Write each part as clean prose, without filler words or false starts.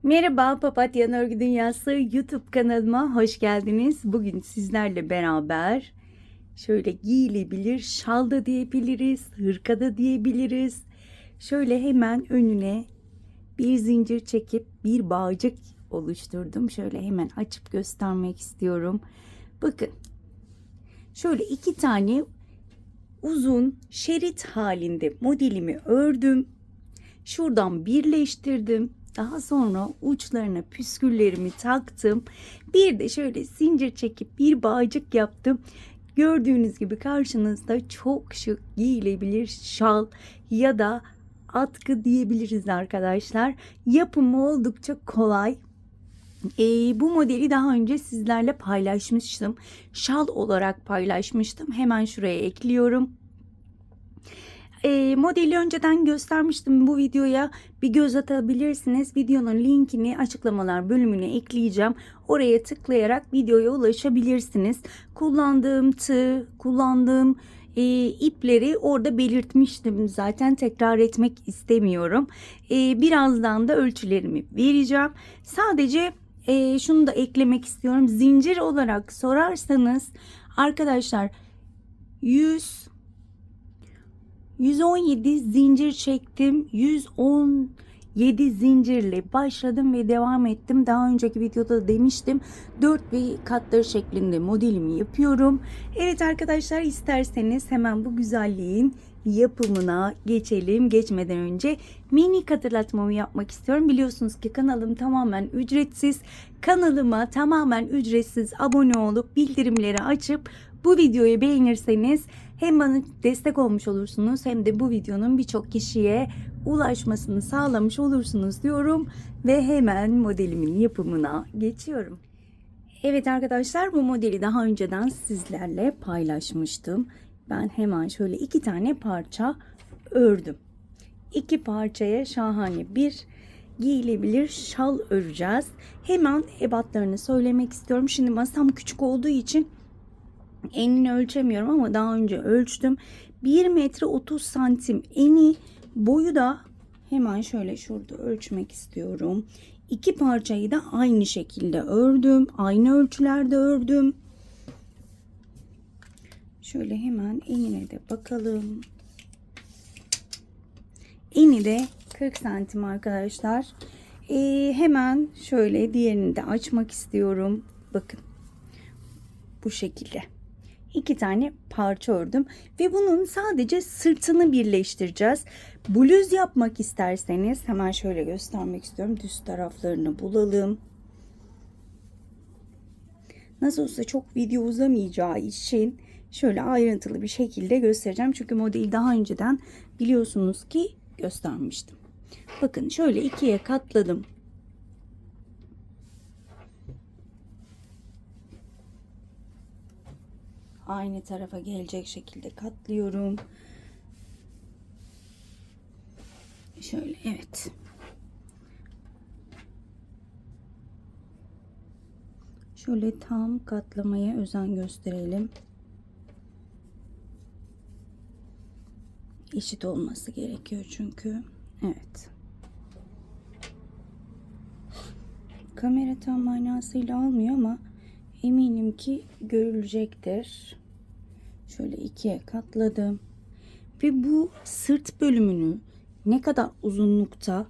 Merhaba Papatya Örgü Dünyası YouTube kanalıma hoş geldiniz. Bugün sizlerle beraber şöyle giyilebilir şal da diyebiliriz, hırka da diyebiliriz. Şöyle hemen önüne bir zincir çekip bir bağcık oluşturdum. Şöyle hemen açıp göstermek istiyorum. Bakın şöyle iki tane uzun şerit halinde modelimi ördüm. Şuradan birleştirdim. Daha sonra uçlarına püsküllerimi taktım. Bir de şöyle zincir çekip bir bağcık yaptım. Gördüğünüz gibi karşınızda çok şık giyilebilir şal ya da atkı diyebiliriz arkadaşlar. Yapımı oldukça kolay. Bu modeli daha önce sizlerle paylaşmıştım. Şal olarak paylaşmıştım. Hemen şuraya ekliyorum. Modeli önceden göstermiştim, bu videoya bir göz atabilirsiniz. Videonun linkini açıklamalar bölümüne ekleyeceğim. Oraya tıklayarak videoya ulaşabilirsiniz. Kullandığım tığ, kullandığım ipleri orada belirtmiştim. Zaten tekrar etmek istemiyorum. Birazdan da ölçülerimi vereceğim. Sadece şunu da eklemek istiyorum. Zincir olarak sorarsanız arkadaşlar 117 zincir çektim. 117 zincirle başladım ve devam ettim. Daha önceki videoda da demiştim. 4 ve katları şeklinde modelimi yapıyorum. Evet arkadaşlar, isterseniz hemen bu güzelliğin yapımına geçelim. Geçmeden önce minik hatırlatmamı yapmak istiyorum. Biliyorsunuz ki kanalım tamamen ücretsiz. Kanalıma tamamen ücretsiz abone olup bildirimleri açıp bu videoyu beğenirseniz hem bana destek olmuş olursunuz hem de bu videonun birçok kişiye ulaşmasını sağlamış olursunuz diyorum ve hemen modelimin yapımına geçiyorum. Evet arkadaşlar, bu modeli daha önceden sizlerle paylaşmıştım. Ben hemen şöyle iki tane parça ördüm. İki parçaya şahane bir giyilebilir şal öreceğiz. Hemen ebatlarını söylemek istiyorum. Şimdi masam küçük olduğu için enini ölçemiyorum ama daha önce ölçtüm. 1 metre 30 santim eni, boyu da hemen şöyle şurada ölçmek istiyorum. İki parçayı da aynı şekilde ördüm. Aynı ölçülerde ördüm. Şöyle hemen enine de bakalım. Eni de 40 santim arkadaşlar. Hemen şöyle diğerini de açmak istiyorum. Bakın bu şekilde. İki tane parça ördüm ve bunun sadece sırtını birleştireceğiz. Bluz yapmak isterseniz hemen şöyle göstermek istiyorum. Düz taraflarını bulalım. Nasıl olsa çok video uzamayacağı için şöyle ayrıntılı bir şekilde göstereceğim. Çünkü modeli daha önceden biliyorsunuz ki göstermiştim. Bakın şöyle ikiye katladım. Aynı tarafa gelecek şekilde katlıyorum. Şöyle, evet. Şöyle tam katlamaya özen gösterelim. Eşit olması gerekiyor çünkü. Evet. Kamera tam manasıyla almıyor ama eminim ki görülecektir. Şöyle ikiye katladım. Ve bu sırt bölümünü ne kadar uzunlukta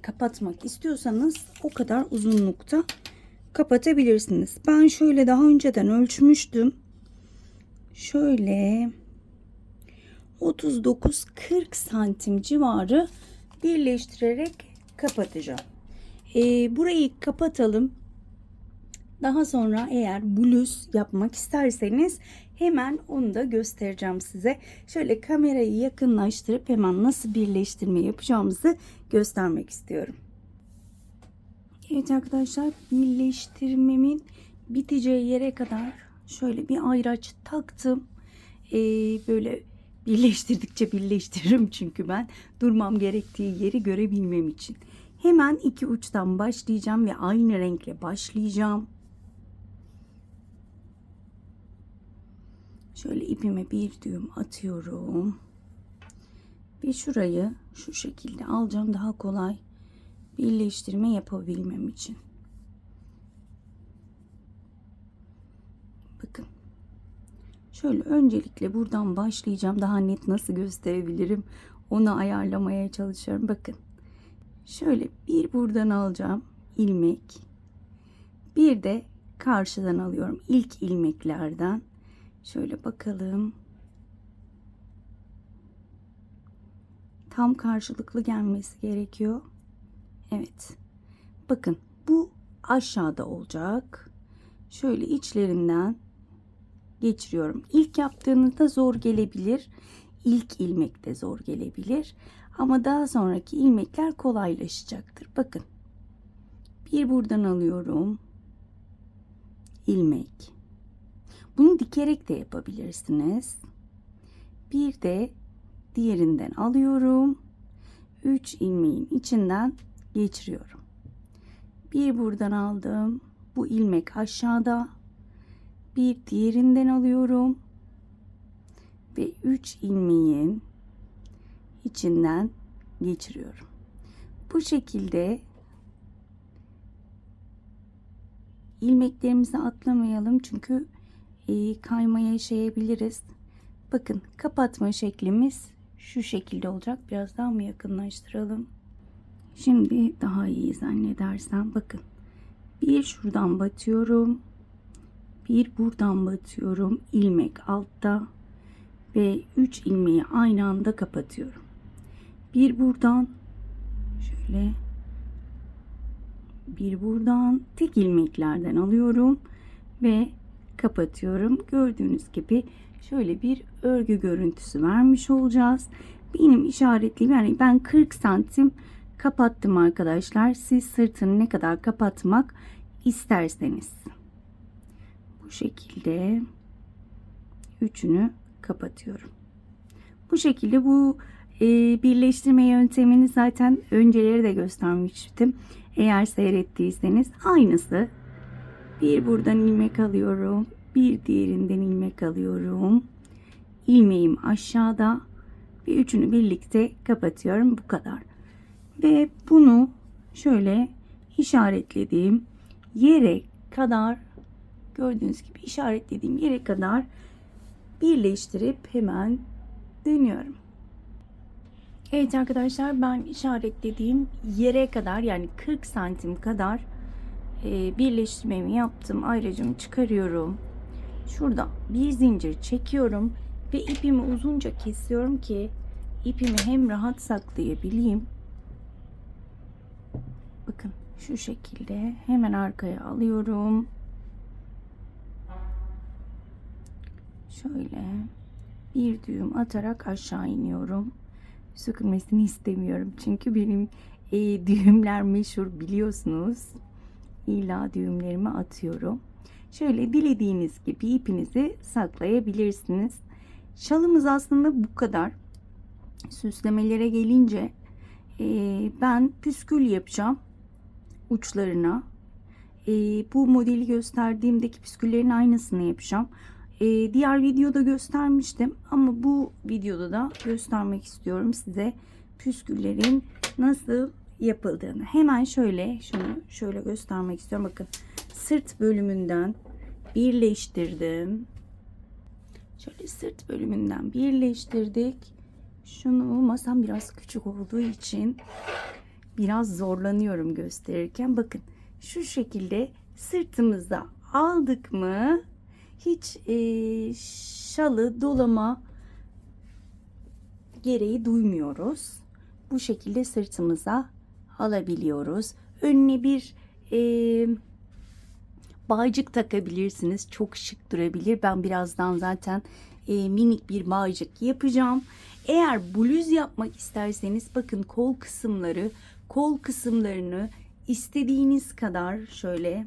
kapatmak istiyorsanız o kadar uzunlukta kapatabilirsiniz. Ben şöyle daha önceden ölçmüştüm. Şöyle 39-40 santim civarı birleştirerek kapatacağım. Burayı kapatalım. Daha sonra eğer bluz yapmak isterseniz hemen onu da göstereceğim size. Şöyle kamerayı yakınlaştırıp hemen nasıl birleştirme yapacağımızı göstermek istiyorum. Evet arkadaşlar, birleştirmemin biteceği yere kadar şöyle bir ayraç taktım. Böyle birleştirdikçe birleştiririm çünkü ben durmam gerektiği yeri görebilmem için. Hemen iki uçtan başlayacağım ve aynı renkle başlayacağım. Şöyle ipime bir düğüm atıyorum. Ve şurayı şu şekilde alacağım, daha kolay birleştirme yapabilmem için. Bakın. Şöyle öncelikle buradan başlayacağım. Daha net nasıl gösterebilirim onu ayarlamaya çalışıyorum. Bakın. Şöyle bir buradan alacağım ilmek. Bir de karşıdan alıyorum. İlk ilmeklerden. Şöyle bakalım. Tam karşılıklı gelmesi gerekiyor. Evet. Bakın bu aşağıda olacak. Şöyle içlerinden geçiriyorum. İlk yaptığınızda zor gelebilir. İlk ilmek de zor gelebilir. Ama daha sonraki ilmekler kolaylaşacaktır. Bakın. Bir buradan alıyorum. İlmek. Bunu dikerek de yapabilirsiniz. Bir de diğerinden alıyorum. 3 ilmeğin içinden geçiriyorum. Bir buradan aldım. Bu ilmek aşağıda. Bir diğerinden alıyorum. Ve 3 ilmeğin içinden geçiriyorum. Bu şekilde ilmeklerimizi atlamayalım çünkü kaymaya yaşayabiliriz. Bakın kapatma şeklimiz şu şekilde olacak. Biraz daha mı yakınlaştıralım? Şimdi daha iyi zannedersem bakın. Bir şuradan batıyorum. Bir buradan batıyorum. İlmek altta ve 3 ilmeği aynı anda kapatıyorum. Bir buradan şöyle, bir buradan tek ilmeklerden alıyorum ve kapatıyorum. Gördüğünüz gibi şöyle bir örgü görüntüsü vermiş olacağız. Benim işaretliyim, yani ben 40 santim kapattım arkadaşlar. Siz sırtını ne kadar kapatmak isterseniz. Bu şekilde üçünü kapatıyorum. Bu şekilde bu birleştirme yöntemini zaten önceleri de göstermiştim. Eğer seyrettiyseniz aynısı. Bir buradan ilmek alıyorum. Bir diğerinden ilmek alıyorum. İlmeğim aşağıda. Ve üçünü birlikte kapatıyorum. Bu kadar. Ve bunu şöyle işaretlediğim yere kadar, gördüğünüz gibi işaretlediğim yere kadar birleştirip hemen dönüyorum. Evet arkadaşlar, ben işaretlediğim yere kadar, yani 40 santim kadar birleştirmemi yaptım. Ayracımı çıkarıyorum. Şurada bir zincir çekiyorum ve ipimi uzunca kesiyorum ki ipimi hem rahat saklayabileyim. Bakın şu şekilde hemen arkaya alıyorum. Şöyle bir düğüm atarak aşağı iniyorum. Sökülmesini istemiyorum çünkü benim düğümler meşhur, biliyorsunuz. İlla düğümlerimi atıyorum. Şöyle dilediğiniz gibi ipinizi saklayabilirsiniz. Şalımız aslında bu kadar. Süslemelere gelince ben püskül yapacağım uçlarına. Bu modeli gösterdiğimdeki püsküllerin aynısını yapacağım. Diğer videoda göstermiştim ama bu videoda da göstermek istiyorum size püsküllerin nasıl yapıldığını. Hemen şöyle şöyle göstermek istiyorum. Bakın, sırt bölümünden birleştirdim. Şöyle sırt bölümünden birleştirdik. Şunu, masam biraz küçük olduğu için biraz zorlanıyorum gösterirken. Bakın şu şekilde sırtımıza aldık mı hiç şalı dolama gereği duymuyoruz. Bu şekilde sırtımıza alabiliyoruz. Önüne bir bağcık takabilirsiniz. Çok şık durabilir. Ben birazdan zaten minik bir bağcık yapacağım. Eğer bluz yapmak isterseniz bakın, kol kısımlarını istediğiniz kadar şöyle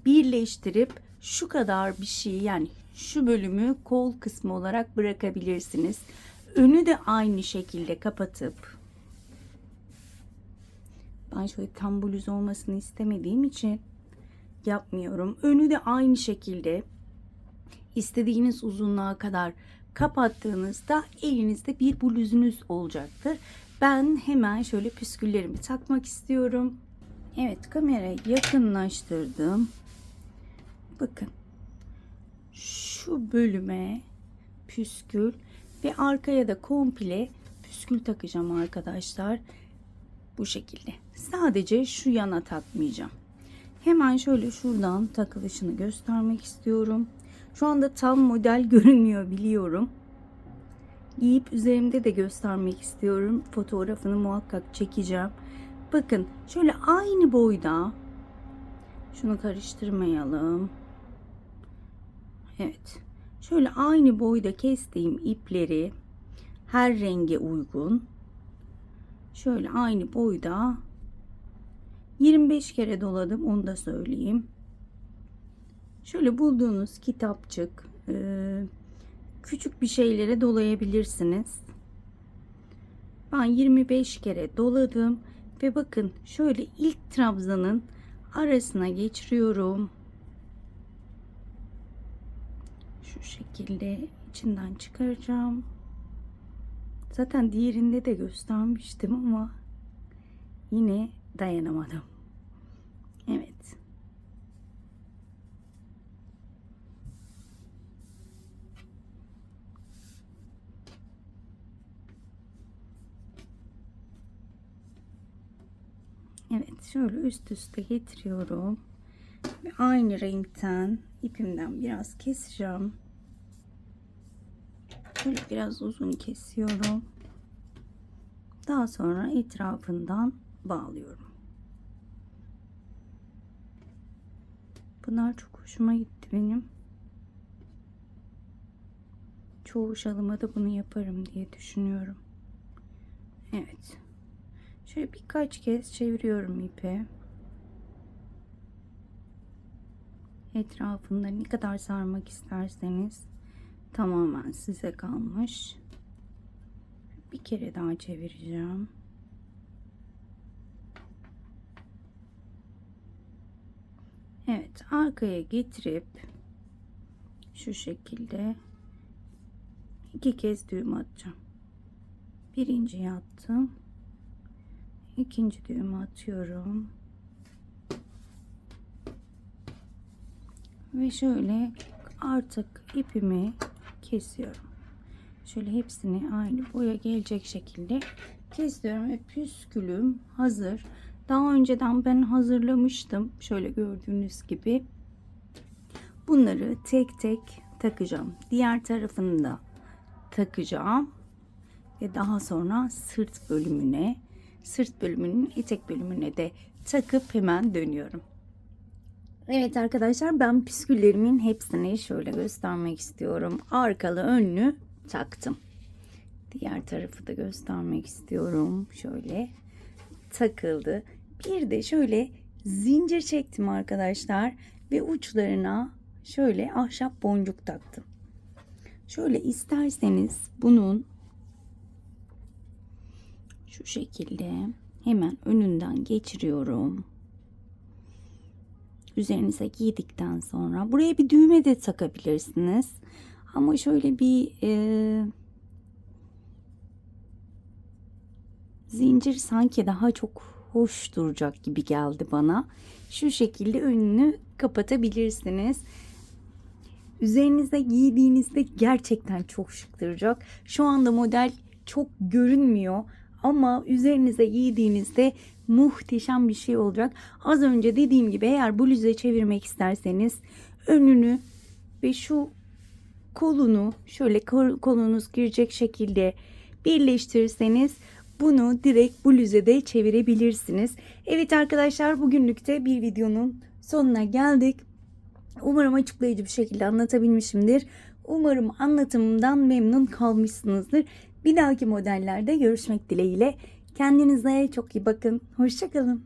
birleştirip şu kadar bir şey, yani şu bölümü kol kısmı olarak bırakabilirsiniz. Önü de aynı şekilde kapatıp, ben şöyle tam bluz olmasını istemediğim için yapmıyorum. Önü de aynı şekilde istediğiniz uzunluğa kadar kapattığınızda elinizde bir bluzunuz olacaktır. Ben hemen şöyle püsküllerimi takmak istiyorum. Evet, kamerayı yakınlaştırdım. Bakın şu bölüme püskül ve arkaya da komple püskül takacağım arkadaşlar. Bu şekilde. Sadece şu yana takmayacağım. Hemen şöyle şuradan takılışını göstermek istiyorum. Şu anda tam model görünmüyor biliyorum. Giyip üzerimde de göstermek istiyorum. Fotoğrafını muhakkak çekeceğim. Bakın şöyle aynı boyda. Şunu karıştırmayalım. Evet. Şöyle aynı boyda kestiğim ipleri her renge uygun. Şöyle aynı boyda 25 kere doladım, onu da söyleyeyim. Şöyle bulduğunuz kitapçık, küçük bir şeylere dolayabilirsiniz. Ben 25 kere doladım ve bakın şöyle ilk trabzanın arasına geçiriyorum. Şu şekilde içinden çıkaracağım. Zaten diğerinde de göstermiştim ama yine dayanamadım. Evet. Evet, şöyle üst üste getiriyorum. Ve aynı renkten ipimden biraz keseceğim. Şöyle biraz uzun kesiyorum. Daha sonra etrafından bağlıyorum. Bunlar çok hoşuma gitti benim. Çoğu şalıma da bunu yaparım diye düşünüyorum. Evet. Şöyle birkaç kez çeviriyorum ipi. Etrafında ne kadar sarmak isterseniz tamamen size kalmış. Bir kere daha çevireceğim. Evet, arkaya getirip şu şekilde 2 kez düğüm atacağım. Birinciyi attım. İkinci düğümü atıyorum. Ve şöyle artık ipimi kesiyorum. Şöyle hepsini aynı boya gelecek şekilde kesiyorum ve püskülüm hazır. Daha önceden ben hazırlamıştım. Şöyle gördüğünüz gibi. Bunları tek tek takacağım. Diğer tarafını da takacağım. Ve daha sonra sırt bölümünün etek bölümüne de takıp hemen dönüyorum. Evet arkadaşlar, ben püsküllerimin hepsini şöyle göstermek istiyorum. Arkalı önlü taktım. Diğer tarafı da göstermek istiyorum. Şöyle takıldı. Bir de şöyle zincir çektim arkadaşlar ve uçlarına şöyle ahşap boncuk taktım. Şöyle isterseniz bunun şu şekilde hemen önünden geçiriyorum. Üzerinize giydikten sonra buraya bir düğme de takabilirsiniz. Ama şöyle bir zincir sanki daha çok hoş duracak gibi geldi bana. Şu şekilde önünü kapatabilirsiniz. Üzerinize giydiğinizde gerçekten çok şık duracak. Şu anda model çok görünmüyor ama üzerinize giydiğinizde muhteşem bir şey olacak. Az önce dediğim gibi eğer bluze çevirmek isterseniz önünü ve şu kolunu şöyle kolunuz girecek şekilde birleştirirseniz bunu direkt bluzede çevirebilirsiniz. Evet arkadaşlar, bugünlük de bir videonun sonuna geldik. Umarım açıklayıcı bir şekilde anlatabilmişimdir. Umarım anlatımımdan memnun kalmışsınızdır. Bir dahaki modellerde görüşmek dileğiyle. Kendinize çok iyi bakın. Hoşça kalın.